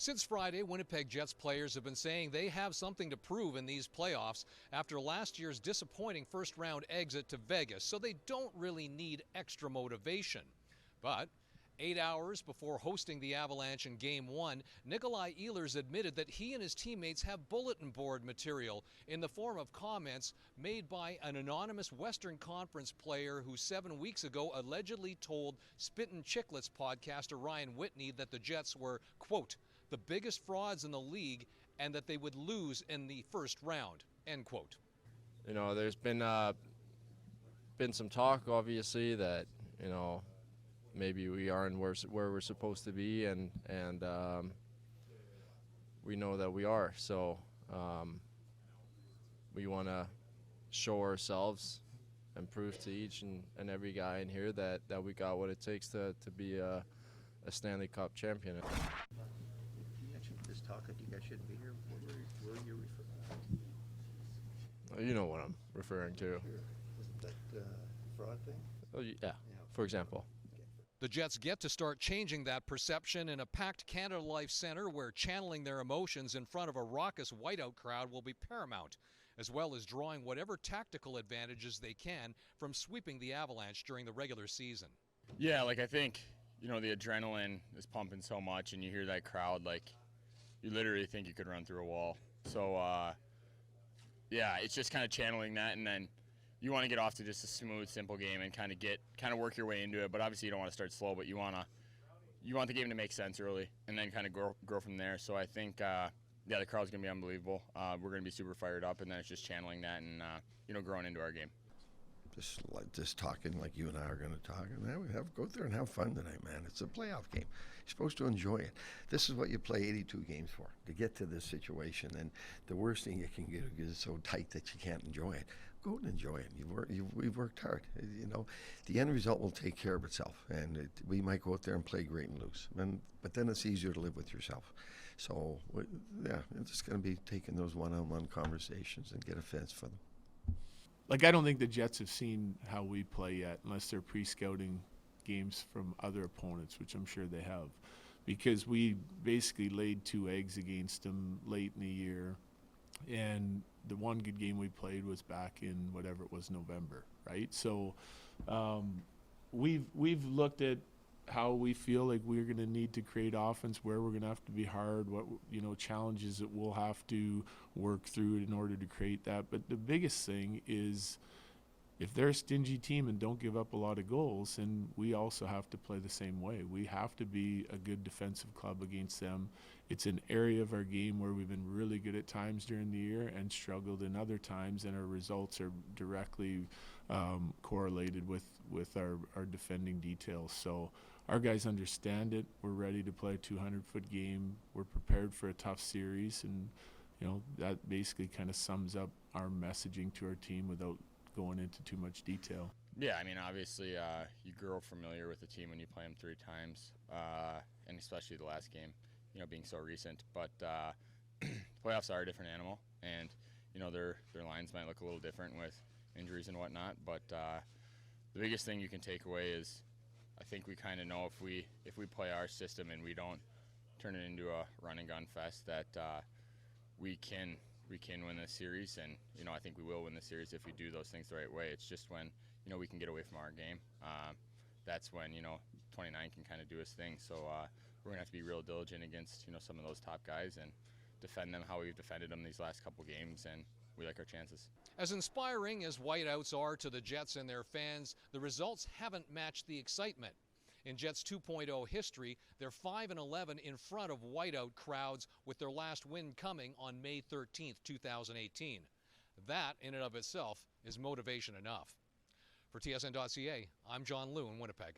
Since Friday, Winnipeg Jets players have been saying they have something to prove in these playoffs after last year's disappointing first-round exit to Vegas, so they don't really need extra motivation. But 8 hours before hosting the Avalanche in Game 1, Nikolai Ehlers admitted that he and his teammates have bulletin board material in the form of comments made by an anonymous Western Conference player who 7 weeks ago allegedly told Spittin' Chicklets podcaster Ryan Whitney that the Jets were, quote, the biggest frauds in the league and that they would lose in the first round, end quote. You know, there's been some talk, obviously, that, you know, maybe we aren't where we're supposed to be, and we know that we are. So we want to show ourselves and prove to each and every guy in here that we got what it takes to be a Stanley Cup champion. You mentioned this talk that you guys shouldn't be here. Where are you referring to? You know what I'm referring to. Sure. Isn't that fraud thing? Oh, yeah, for example. The Jets get to start changing that perception in a packed Canada Life Centre where channeling their emotions in front of a raucous whiteout crowd will be paramount, as well as drawing whatever tactical advantages they can from sweeping the Avalanche during the regular season. Yeah, like I think, you know, the adrenaline is pumping so much and you hear that crowd, like you literally think you could run through a wall. So, yeah, it's just kind of channeling that, and then you want to get off to just a smooth, simple game and kind of work your way into it. But obviously you don't want to start slow, but you want the game to make sense early and then kind of grow from there. So I think, yeah, the crowd's going to be unbelievable. We're going to be super fired up, and then it's just channeling that and, you know, growing into our game. Just talking like you and I are going to talk, and go there and have fun tonight, man. It's a playoff game. You're supposed to enjoy it. This is what you play 82 games for, to get to this situation. And the worst thing you can get is it's so tight that you can't enjoy it. Go out and enjoy it. We've worked hard. You know, the end result will take care of itself, and we might go out there and play great and lose. But then it's easier to live with yourself. So, yeah, it's just going to be taking those one-on-one conversations and get a fence for them. Like, I don't think the Jets have seen how we play yet, unless they're pre-scouting games from other opponents, which I'm sure they have, because we basically laid 2 eggs against them late in the year, and the one good game we played was back in whatever it was, November, right? So we've looked at how we feel like we're going to need to create offense, where we're going to have to be hard, what, you know, challenges that we'll have to work through in order to create that. But the biggest thing is, if they're a stingy team and don't give up a lot of goals, then we also have to play the same way. We have to be a good defensive club against them. It's an area of our game where we've been really good at times during the year and struggled in other times, and our results are directly correlated with our defending details. So our guys understand it. We're ready to play a 200-foot game. We're prepared for a tough series, and you know, that basically kind of sums up our messaging to our team without going into too much detail. Yeah, I mean, obviously you grow familiar with the team when you play them 3 times, and especially the last game, you know, being so recent. But playoffs are a different animal, and you know, their lines might look a little different with injuries and whatnot. But the biggest thing you can take away is, I think we kind of know if we play our system and we don't turn it into a run and gun fest, that we can win this series. And you know, I think we will win this series if we do those things the right way. It's just when, you know, we can get away from our game, that's when, you know, 29 can kind of do his thing. So we're gonna have to be real diligent against, you know, some of those top guys and defend them how we've defended them these last couple games, and we like our chances. As inspiring as whiteouts are to the Jets and their fans, the results haven't matched the excitement. In Jets 2.0 history, they're 5-11 in front of whiteout crowds, with their last win coming on May 13th, 2018. That, in and of itself, is motivation enough. For TSN.ca, I'm John Liu in Winnipeg.